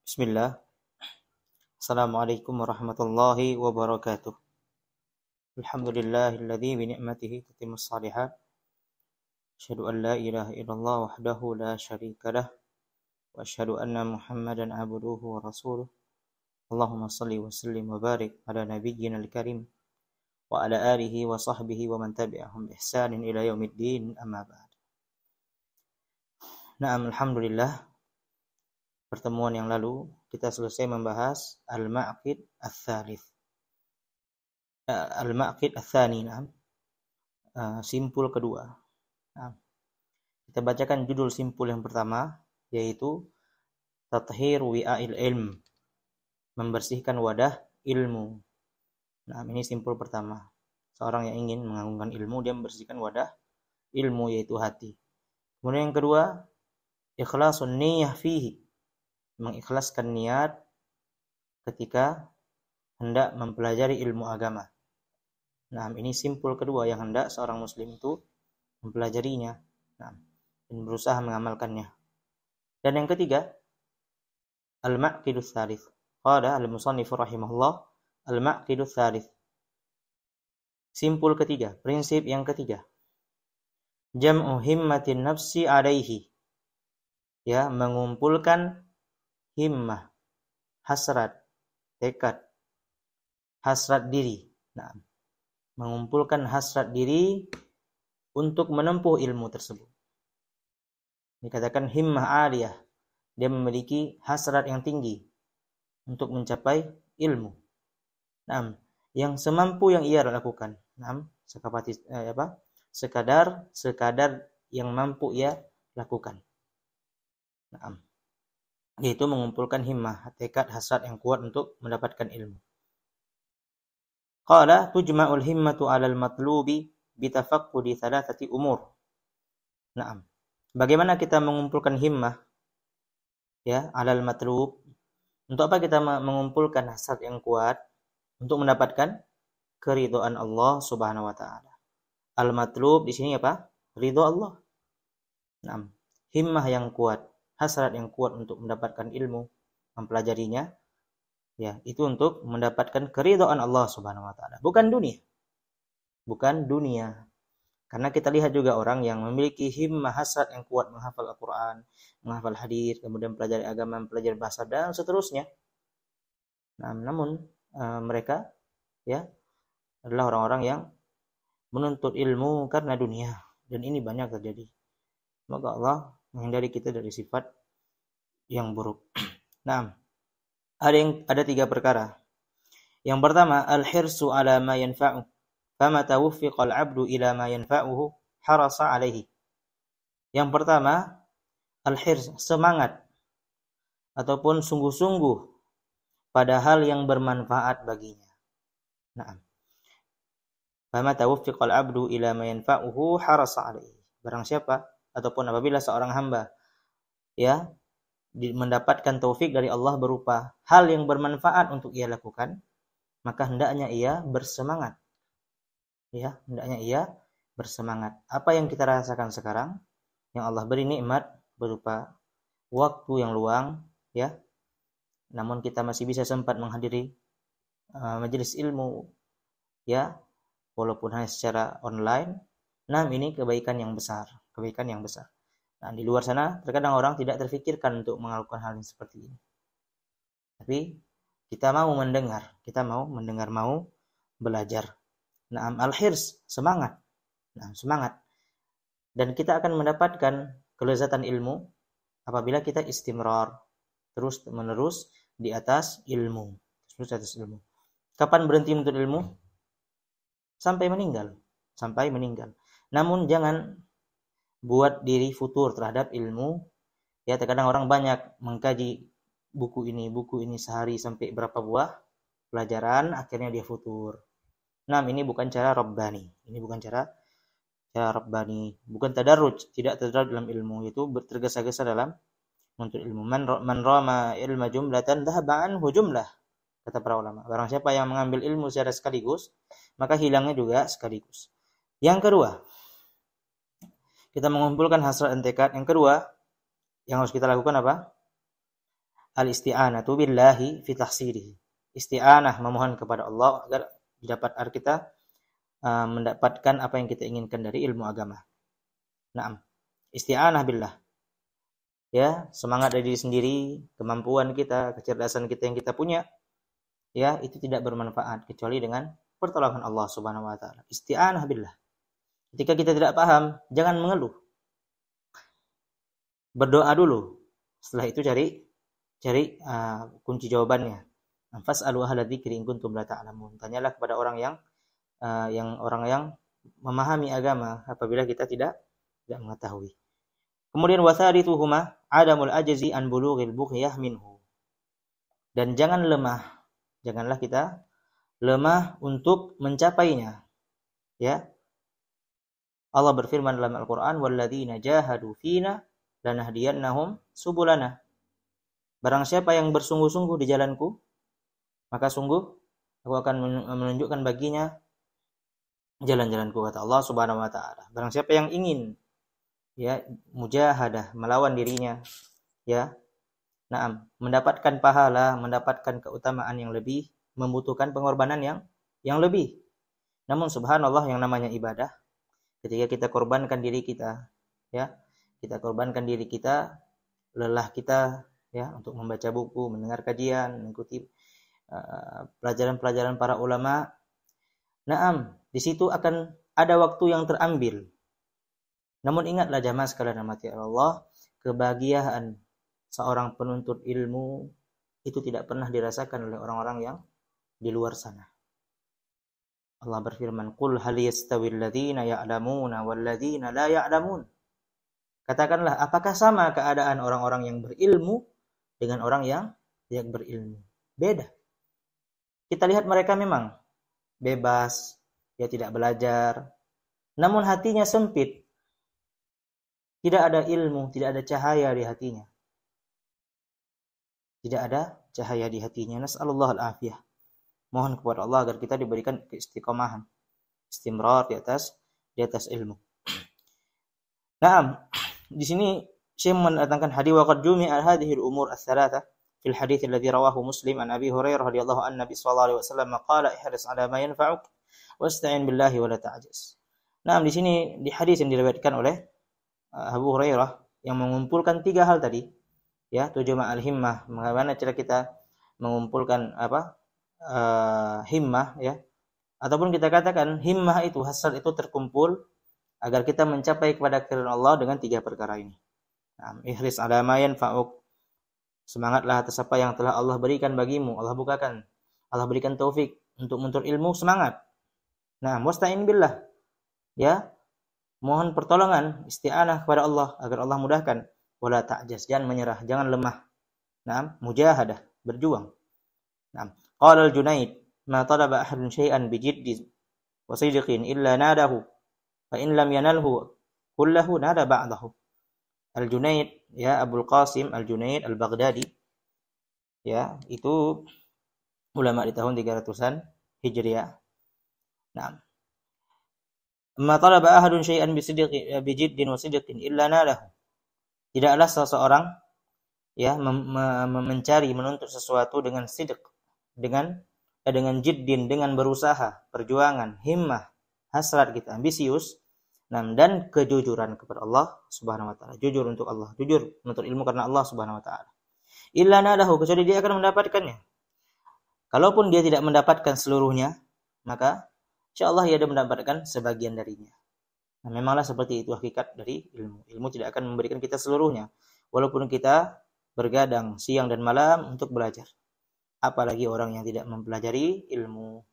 Bismillah. Assalamualaikum warahmatullahi wabarakatuh. Alhamdulillahilladzi bi ni'matihi tatimmus shalihat. Asyhadu an la ilaha illallah wahdahu la syarika lah wa asyhadu anna Muhammadan abduhu wa rasuluh. Allahumma shalli wa sallim wa barik ala nabiyyinal karim wa ala alihi wa sahbihi wa man tabi'ahum bi ihsanin ila yaumiddin, amma ba'd. Na'am, alhamdulillah. Pertemuan yang lalu kita selesai membahas al-ma'qid ats-tsalits. Al-ma'qid ats-tsani, simpul kedua. Kita bacakan judul simpul yang pertama, yaitu tathhir wi'a'il ilm, membersihkan wadah ilmu. Ini simpul pertama. Seorang yang ingin mengagungkan ilmu, dia membersihkan wadah ilmu, yaitu hati. Kemudian yang kedua, ikhlasun niyyah fihi, mengikhlaskan niat ketika hendak mempelajari ilmu agama. Ini simpul kedua yang hendak seorang muslim itu mempelajarinya, dan berusaha mengamalkannya. Dan yang ketiga, al-ma'qidus tsalits. Qala al-musannif rahimahullah, al-ma'qidus tsalits. Simpul ketiga, prinsip yang ketiga. Jam'u himmatin nafsi alaihi. Mengumpulkan himmah, hasrat, tekad, hasrat diri. Mengumpulkan hasrat diri untuk menempuh ilmu tersebut. Dikatakan himmah aliyah, dia memiliki hasrat yang tinggi untuk mencapai ilmu. Yang semampu yang ia lakukan. Sekadar yang mampu ia lakukan. Yaitu mengumpulkan himmah, tekad, hasrat yang kuat untuk mendapatkan ilmu. Qala tujma'ul himmatu 'alal matlubi bitafaqqudi thalathati umur. Bagaimana kita mengumpulkan himmah 'alal matlub? Untuk apa kita mengumpulkan hasrat yang kuat? Untuk mendapatkan keridhaan Allah Subhanahu wa taala. Al matlub di sini apa? Ridha Allah. Himmah yang kuat, hasrat yang kuat untuk mendapatkan ilmu, mempelajarinya, itu untuk mendapatkan keridhaan Allah Subhanahu wa taala, bukan dunia. Karena kita lihat juga orang yang memiliki himmah, hasrat yang kuat menghafal Al-Qur'an, menghafal hadis, kemudian mempelajari agama, mempelajari bahasa dan seterusnya. Namun mereka adalah orang-orang yang menuntut ilmu karena dunia, dan ini banyak terjadi. Semoga Allah menghindari kita dari sifat yang buruk. Ada 3 perkara. Yang pertama, al-hirsu ala ma yanfa'u. Fama tawfiqa al-'abdu ila ma yanfa'uhu harasa 'alaihi. Yang pertama, al-hirs, semangat ataupun sungguh-sungguh pada hal yang bermanfaat baginya. Fama tawfiqa al-'abdu ila ma yanfa'uhu harasa 'alaihi. Barang siapa ataupun apabila seorang hamba mendapatkan taufik dari Allah berupa hal yang bermanfaat untuk ia lakukan, maka hendaknya ia bersemangat. Apa yang kita rasakan sekarang, yang Allah beri nikmat berupa waktu yang luang, namun kita masih bisa sempat menghadiri majelis ilmu, walaupun hanya secara online. Ini kebaikan yang besar. Di luar sana terkadang orang tidak terfikirkan untuk melakukan hal yang seperti ini. Tapi kita mau mendengar, mau belajar. Al-hirs, semangat. Dan kita akan mendapatkan kelezatan ilmu apabila kita istimrar, terus menerus di atas ilmu. Kapan berhenti menuntut ilmu? Sampai meninggal. Namun jangan buat diri futur terhadap ilmu. Terkadang orang banyak mengkaji buku ini sehari sampai berapa buah pelajaran, akhirnya dia futur. Ini bukan cara Rabbani. Bukan tadarruj, tidak tadarruj dalam ilmu, itu tergesa-gesa dalam menuntut ilmu. Man rama ilma jumlatan dhahaba anhu jumlah, kata para ulama. Barang siapa yang mengambil ilmu secara sekaligus, maka hilangnya juga sekaligus. Yang kedua, kita mengumpulkan hasrat dan tekad. Yang kedua, yang harus kita lakukan apa? al-isti'anatu billahi fi tahsilihi. Isti'anah, memohon kepada Allah agar kita mendapatkan apa yang kita inginkan dari ilmu agama. Naam. Isti'anah billah. Ya, semangat dari diri sendiri, kemampuan kita, kecerdasan kita yang kita punya, ya, itu tidak bermanfaat kecuali dengan pertolongan Allah Subhanahu wa taala. Isti'anah billah. Ketika kita tidak paham, jangan mengeluh. Berdoa dulu. Setelah itu cari kunci jawabannya. Fas'alu ahla dzikri in kuntum la ta'lamun. Tanyalah kepada orang yang memahami agama apabila kita tidak mengetahui. Kemudian wasarituhuma adamul ajzi an bulughil bughyah minhu. Dan janganlah kita lemah untuk mencapainya. Ya. Allah berfirman dalam Al-Qur'an, "Walladzina jahadu fina lanahdiyannahum subulana." Barang siapa yang bersungguh-sungguh di jalanku, maka sungguh aku akan menunjukkan baginya jalan-jalanku, kata Allah Subhanahu wa taala. Barang siapa yang ingin ya mujahadah, melawan dirinya, ya, mendapatkan pahala, mendapatkan keutamaan yang lebih, membutuhkan pengorbanan yang lebih. Namun subhanallah, yang namanya ibadah, ketika kita korbankan diri kita, ya, lelah kita, ya, untuk membaca buku, mendengar kajian, mengikuti pelajaran-pelajaran para ulama. Di situ akan ada waktu yang terambil. Namun ingatlah jamaah sekalian rahmati Allah, kebahagiaan seorang penuntut ilmu itu tidak pernah dirasakan oleh orang-orang yang di luar sana. Allah berfirman, "Qul hal yastawil ladzina ya'lamuna wal ladzina la ya'lamun." Katakanlah, apakah sama keadaan orang-orang yang berilmu dengan orang yang tidak berilmu? Beda. Kita lihat mereka memang bebas, dia tidak belajar, namun hatinya sempit. Tidak ada ilmu, tidak ada cahaya di hatinya. Tidak ada cahaya di hatinya. Nas'alullah al-afiyah. Mohon kepada Allah agar kita diberikan keistiqomahan, istimrar di atas ilmu. Di sini Syekh mendatangkan hadis wa qad jumi'a hadhihi al-umur ats-tsalatsa fil hadits alladhi rawahu Muslim an Abi Hurairah radhiyallahu anhu Nabi sallallahu alaihi wasallam qala ihris 'ala ma yanfa'uk wasta'in billahi wa la ta'jaz. Di sini di hadis yang diriwayatkan oleh Abu Hurairah yang mengumpulkan 3 hal tadi, ya, tujma al-himmah, bagaimana cara kita mengumpulkan himmah, ya, ataupun kita katakan himmah itu, hasad itu terkumpul agar kita mencapai kepada keridhaan Allah dengan 3 perkara ini. Ihris 'ala ma yanfa'uk, semangatlah atas apa yang telah Allah berikan bagimu, Allah berikan taufik untuk menuntut ilmu, semangat. Wasta'in billah, ya, mohon pertolongan, isti'anah kepada Allah agar Allah mudahkan. Wala ta'jaz, jangan menyerah, jangan lemah. Mujahadah, berjuang. Qala al-Junaid, ma talaba ahadun syai'an bijiddin wa sidqin illa nadahu, fa in lam yanalhu kullahu nada ba'dahu. Al-Junaid, ya, Abul Qasim Al-Junaid Al-Baghdadi, ya, itu ulama di tahun 300-an Hijriah. Ma talaba ahadun syai'an bijiddin wa sidqin illa nalahu. Tidaklah seseorang, ya, mencari, menuntut sesuatu dengan sidq, dengan jiddin, dengan berusaha, perjuangan, himmah, hasrat kita, ambisius, dan kejujuran kepada Allah Subhanahu wa taala. Jujur untuk Allah, jujur menuntut ilmu karena Allah Subhanahu wa taala. Illa nalahu, kecuali dia akan mendapatkannya. Kalaupun dia tidak mendapatkan seluruhnya, maka insyaallah ia ada mendapatkan sebagian darinya. Memanglah seperti itu hakikat dari ilmu. Ilmu tidak akan memberikan kita seluruhnya, walaupun kita bergadang siang dan malam untuk belajar. Apalagi orang yang tidak mempelajari ilmu,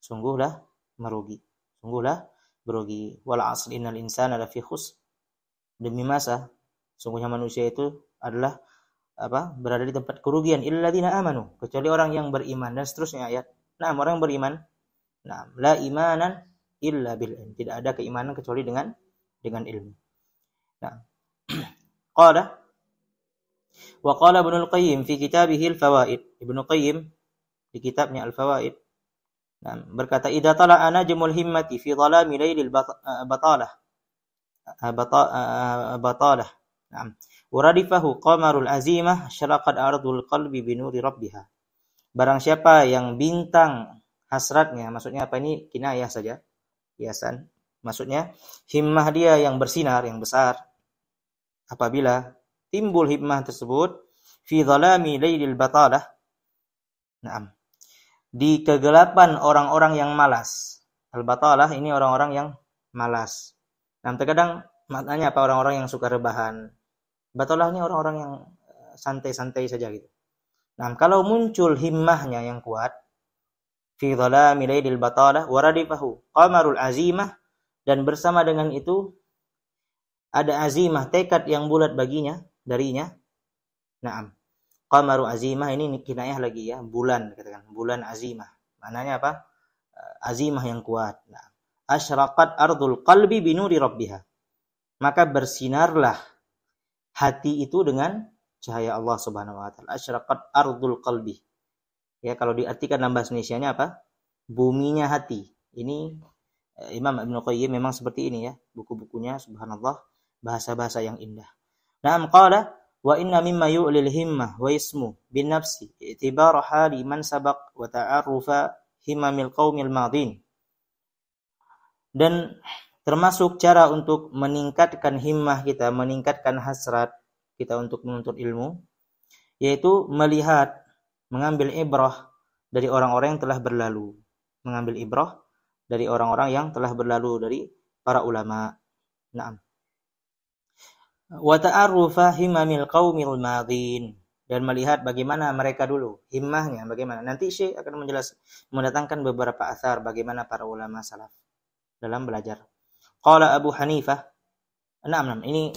sungguhlah merugi. Wal 'asri innal insana lafi khusr. Demi masa, sungguhnya manusia itu adalah berada di tempat kerugian, illadzina amanu, kecuali orang yang beriman, dan seterusnya ayat. Orang yang beriman, la imanan illa bil ilm, tidak ada keimanan kecuali dengan ilmu. Qala Ibnu Qayyim fi kitabih Al-Fawaid. Ibnu Qayyim di kitabnya Al-Fawaid berkata, idza tala'a najmul himmati fi dhalami lailil batalah Waradifahu qamarul azimah syaraqat ardul qalbi binuri rabbiha. Barang siapa yang bintang hasratnya, maksudnya apa ini? Kinayah saja, hiasan. Maksudnya himmah dia yang bersinar, yang besar. Apabila timbul himmah tersebut fi dhalami lailil batalah. Naam. Di kegelapan orang-orang yang malas. Al-batalah ini orang-orang yang malas. Nah, terkadang maknanya apa? Orang-orang yang suka rebahan. Batalah ini orang-orang yang santai-santai saja gitu. Nah, kalau muncul himmahnya yang kuat, fi dhalami lailil batalah waradifahu qamarul azimah, dan bersama dengan itu ada azimah, tekad yang bulat baginya, darinya. Naam. Qamaru azimah ini kinayah lagi ya, bulan katakan, bulan azimah. Maknanya apa? Azimah yang kuat. Nah, asyraqat ardul qalbi binuri rabbiha. Maka bersinarlah hati itu dengan cahaya Allah Subhanahu wa taala. Asyraqat ardul qalbi. Ya, kalau diartikan dalam bahasa Indonesianya apa? Buminya hati. Ini Imam Ibnu Qayyim memang seperti ini ya, buku-bukunya subhanallah, bahasa-bahasa yang indah. Naam qala wa inna mimma yu'lil himmah wa ismu bin nafsi i'tibar hali man sabaq wa ta'arrufa himmamil qaumil madin. Dan termasuk cara untuk meningkatkan himmah kita, meningkatkan hasrat kita untuk menuntut ilmu, yaitu melihat, mengambil ibrah dari orang-orang yang telah berlalu, mengambil ibrah dari orang-orang yang telah berlalu dari para ulama. Naam. Wa ta'arrufa himmamil qaumil madin, dan melihat bagaimana mereka dulu, himmahnya bagaimana. Nanti Syekh akan mendatangkan beberapa asar bagaimana para ulama salaf dalam belajar. Qala Abu Hanifah, ini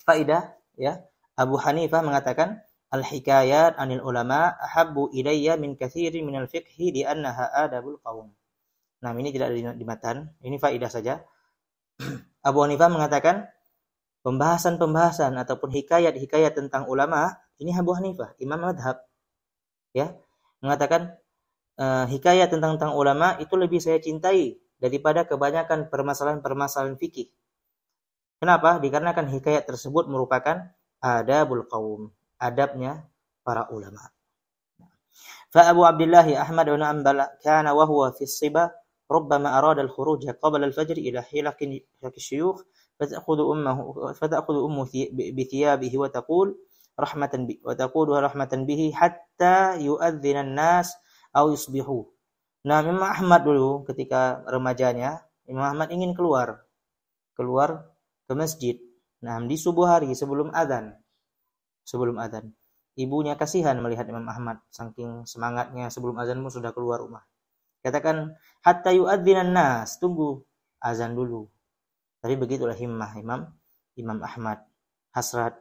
faedah ya. Abu Hanifah mengatakan al-hikayat anil ulama ahabbu ilayya min katsirin minal fiqhi li annaha adabul qaum. Nah, ini tidak ada di matan, ini faedah saja. Abu Hanifah mengatakan pembahasan-pembahasan ataupun hikayat-hikayat tentang ulama, ini Abu Hanifah, imam madhab, ya, mengatakan hikayat tentang ulama itu lebih saya cintai daripada kebanyakan permasalahan-permasalahan fikih. Kenapa? Dikarenakan hikayat tersebut merupakan adabul qaum, adabnya para ulama. Fa Abu Abdullah Ahmad bin Hanbal kana wa huwa fi as-siba rubbama arada al-khuruj qabla al-fajr ila hilaqi syuyukh فتأخذ أمه بثيابه وتقول رحمة به حتى يؤذن الناس أو يصبحوا. Nah, Imam Ahmad dulu ketika remajanya, Imam Ahmad ingin keluar ke masjid. Nah, di subuh hari sebelum adzan. Ibunya kasihan melihat Imam Ahmad, saking semangatnya sebelum azan pun sudah keluar rumah. Katakan hatta yu'adzinan nas, tunggu azan dulu. Tapi begitulah himmah Imam Ahmad, hasrat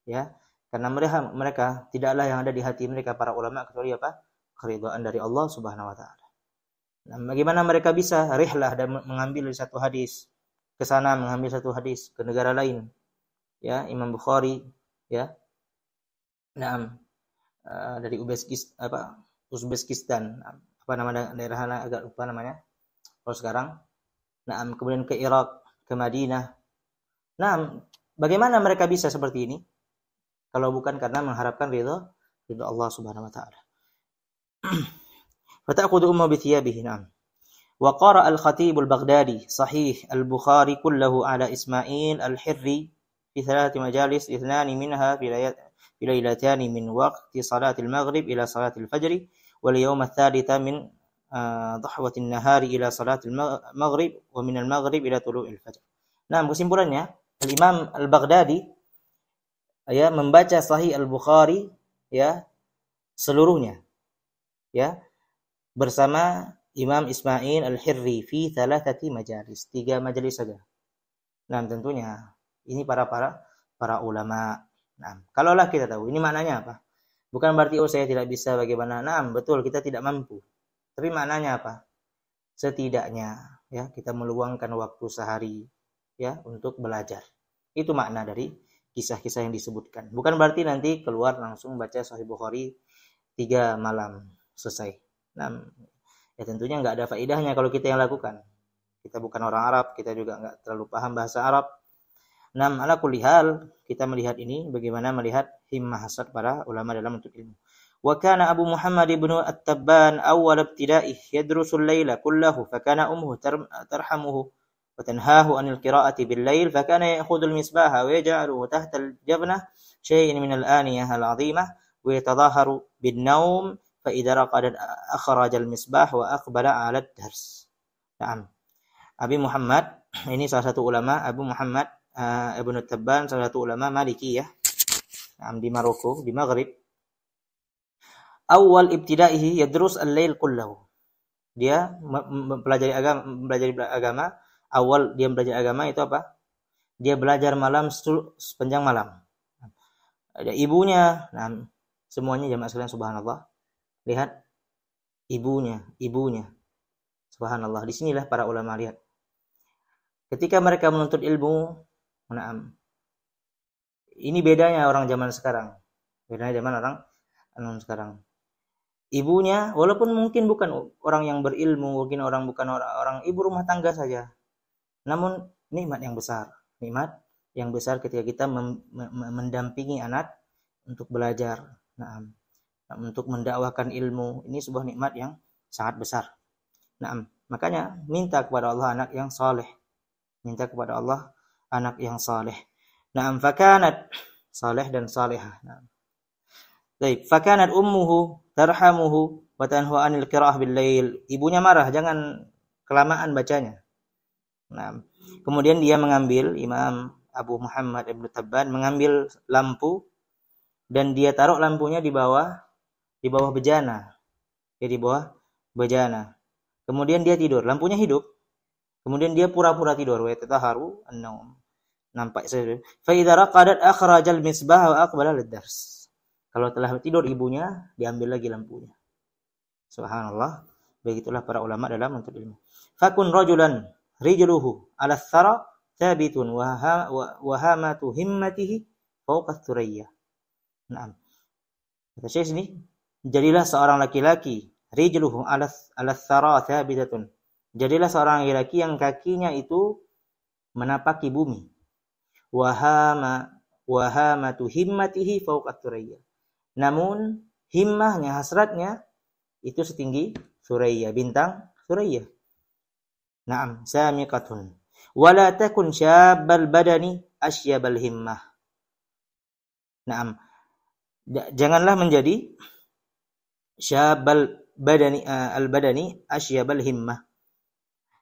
ya, karena mereka tidaklah yang ada di hati mereka para ulama kecuali apa? Keridhaan dari Allah Subhanahu wa taala. Nah, bagaimana mereka bisa rihlah dan mengambil satu hadis ke sana, mengambil satu hadis ke negara lain, ya, Imam Bukhari ya. Nah, dari Uzbekistan, apa nama daerahnya agak lupa namanya kalau sekarang. Nah, kemudian ke Irak, ke Madinah. Nah, bagaimana mereka bisa seperti ini? Kalau bukan karena mengharapkan ridha Allah Subhanahu wa taala. Fata'khudhu umma bi thiyabihi. Naam. Wa qara al-Khatib al-Baghdadi sahih al-Bukhari kullahu ala Ismail al-Hirri fi thalath majalis, ithnani minha fi laylatan min waqti salat al-maghrib ila salat al-fajr wal yawm ath-thalitha min ضحوة النهار إلى صلاة المغرب ومن المغرب إلى طلوع الفجر. Nah, kesimpulannya Al-Imam Al-Baghdadi ya membaca Sahih Al-Bukhari ya seluruhnya ya bersama Imam Ismail Al-Hirri fi thalathati majalis, 3 majelis saja. Nah, tentunya ini para ulama. Nah, kalaulah kita tahu ini maknanya apa? Bukan berarti saya tidak bisa bagaimana. Nah, betul kita tidak mampu. Tapi maknanya apa? Setidaknya ya kita meluangkan waktu sehari ya untuk belajar. Itu makna dari kisah-kisah yang disebutkan. Bukan berarti nanti keluar langsung baca Sahih Bukhari 3 malam selesai. Nah, ya tentunya nggak ada faedahnya kalau kita yang lakukan. Kita bukan orang Arab, kita juga nggak terlalu paham bahasa Arab. Nah, ala kulli hal, kita melihat ini bagaimana melihat himmah hasad para ulama dalam menuntut ilmu. Wa kana Abu Muhammad ibnu At-Tabban awwal ibtida'ih yadrusu al-laila kullahu fa kana ummuhu tarhamuhu wa tanhahu 'anil qira'ati bil-lail fa kana ya'khudhu al-misbaha wa yaj'aluhu tahta al-jabnah shay'in min al-aniyah al-'azimah wa yatadhaharu bin-nawm fa idza raqada akhraja al-misbah wa aqbala 'ala ad-dars. Naam. Abi Muhammad ini salah satu ulama, Abu Muhammad Ibnu Tabban, salah satu ulama Maliki ya. Di Maroko, di Maghrib. Awal ibtida'ihi yadrus al-lail kullahu. Dia mempelajari agama, awal dia belajar agama itu apa? Dia belajar malam sepanjang malam. Ada ibunya, semuanya jamaah sekalian subhanallah. Lihat ibunya. Subhanallah. Di sinilah para ulama lihat. Ketika mereka menuntut ilmu, ini bedanya orang zaman sekarang. Bedanya zaman orang sekarang. Ibunya, walaupun mungkin bukan orang yang berilmu, mungkin bukan orang ibu rumah tangga saja. Namun nikmat yang besar. Nikmat yang besar ketika kita mendampingi anak untuk belajar. Untuk mendakwakan ilmu. Ini sebuah nikmat yang sangat besar. Makanya minta kepada Allah anak yang saleh. Minta kepada Allah anak yang saleh. Fakanat saleh dan salihah. Baik, fakanat ummuhu tarhamuhu wa tanhu 'anil qira'ah bil lail. Ibunya marah, jangan kelamaan bacanya. Kemudian dia mengambil Imam Abu Muhammad Ibnu Tabban mengambil lampu dan dia taruh lampunya di bawah bejana. Ya, di bawah bejana. Kemudian dia tidur, lampunya hidup. Kemudian dia pura-pura tidur, wa tataharu an-naum. Nampak saja. Fa idza raqadat akhrajal misbah wa aqbala lid-dars. Kalau telah tidur ibunya, diambil lagi lampunya. Subhanallah. Begitulah para ulama dalam menuntut ilmu. Fakun rajulan rijluhu 'ala tsara thabitun wa hamatu himmatihi fawqa thuriyya. Kata Syekh sini, jadilah seorang laki-laki rijluhu 'ala tsara thabitatun. Jadilah seorang laki-laki yang kakinya itu menapaki bumi. Wahamatu himmatihi fawqa thuriyya. Namun himmahnya, hasratnya itu setinggi Thuriyya, bintang Thuriyya. Samiqatun. Wala takun syabbal badani asyabal himmah. Janganlah menjadi syabbal badani al-badani asyabal himmah.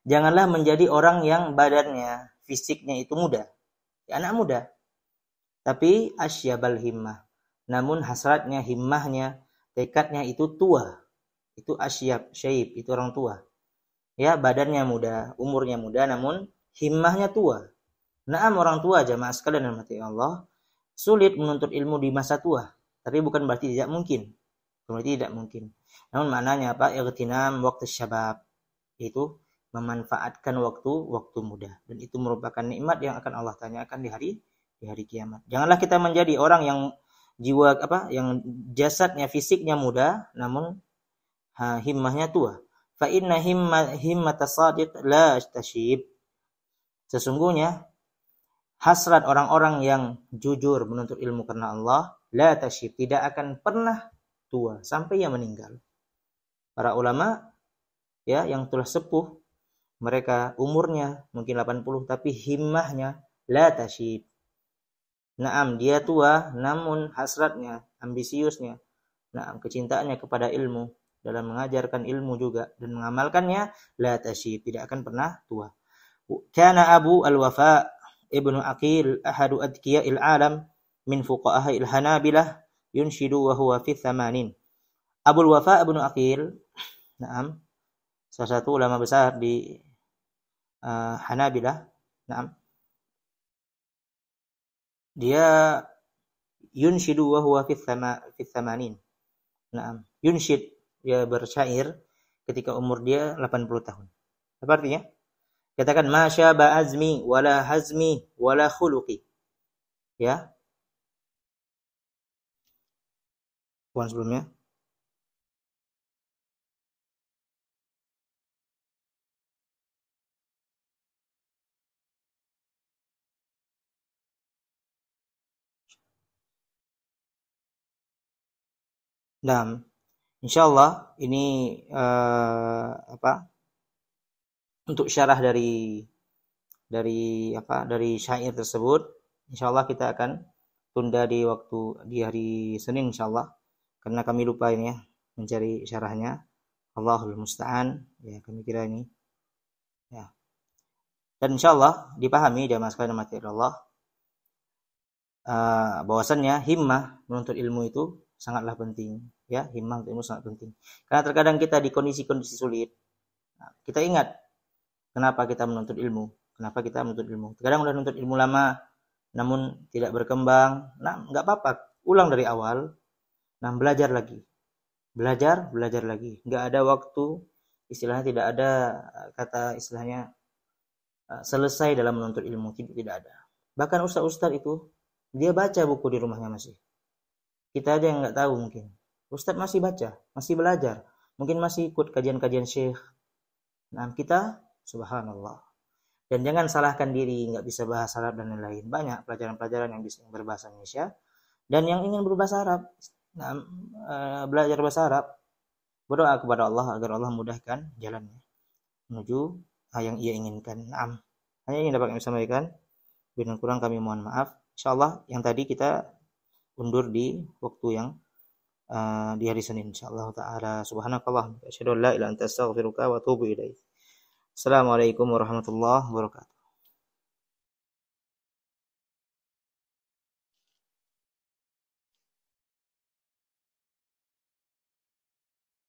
Janganlah menjadi orang yang badannya, fisiknya itu muda. Ya, anak muda. Tapi asyabal himmah. Namun hasratnya, himmahnya, tekadnya itu tua. Itu asyab, syaib, itu orang tua. Ya, badannya muda, umurnya muda, namun himmahnya tua. Orang tua jamaah sekalian dan mati Allah, sulit menuntut ilmu di masa tua. Tapi bukan berarti tidak mungkin. Berarti tidak mungkin. Namun maknanya apa? Ightinam waktu syabab. Itu memanfaatkan waktu muda, dan itu merupakan nikmat yang akan Allah tanyakan di hari kiamat. Janganlah kita menjadi orang yang yang jasadnya, fisiknya muda namun himmahnya tua. Fa inna himmatas sadiq la tashib. Sesungguhnya hasrat orang-orang yang jujur menuntut ilmu karena Allah la tashib, tidak akan pernah tua sampai ia meninggal. Para ulama ya yang telah sepuh, mereka umurnya mungkin 80 tapi himmahnya la tashib. Dia tua namun hasratnya, ambisiusnya, kecintaannya kepada ilmu dalam mengajarkan ilmu juga dan mengamalkannya la tashib, tidak akan pernah tua. Kana Abu al-Wafa Ibnu Aqil ahadu adkiya'il alam min fuqaha'il Hanabilah yunshidu wa huwa fi 80. Abu al-Wafa Ibnu Aqil, salah satu ulama besar di Hanabilah, dia yunshidu wa huwa fi 80. Yunshid, dia bersyair ketika umur dia 80 tahun. Apa artinya? Katakan masya ba'azmi wala hazmi wala khuluqi. Ya. Puan sebelumnya. Nah, insyaallah ini untuk syarah dari syair tersebut, insyaallah kita akan tunda di hari Senin insyaallah, karena kami lupa ini ya mencari syarahnya. Allahul musta'an. Ya, kami kira ini ya. Dan insyaallah dipahami jamaah sekalian mati Allah, bahwasannya himmah menuntut ilmu itu sangatlah penting ya. Himmah untuk ilmu sangat penting, karena terkadang kita di kondisi-kondisi sulit, kita ingat kenapa kita menuntut ilmu. Terkadang udah menuntut ilmu lama namun tidak berkembang. Nah, enggak apa-apa, ulang dari awal. Nah, belajar lagi. Belajar lagi. Enggak ada waktu, istilahnya tidak ada kata istilahnya selesai dalam menuntut ilmu, tidak ada. Bahkan ustaz-ustaz itu dia baca buku di rumahnya masih. Kita aja yang enggak tahu mungkin. Ustaz masih baca, masih belajar, mungkin masih ikut kajian-kajian syekh. Nah, kita subhanallah. Dan jangan salahkan diri enggak bisa bahasa Arab dan lain-lain. Banyak pelajaran-pelajaran yang bisa berbahasa Indonesia dan yang ingin berbahasa Arab. Nah, belajar bahasa Arab, berdoa kepada Allah agar Allah mudahkan jalannya menuju yang ia inginkan. Naam. Hanya ini dapat kami sampaikan. Bila kurang kami mohon maaf. Insyaallah yang tadi kita undur di waktu yang di hari Senin insyaallah taala. Subhanakallah, asyhadu an la ilaha illa anta astaghfiruka wa atubu ilaik. Assalamualaikum warahmatullahi wabarakatuh.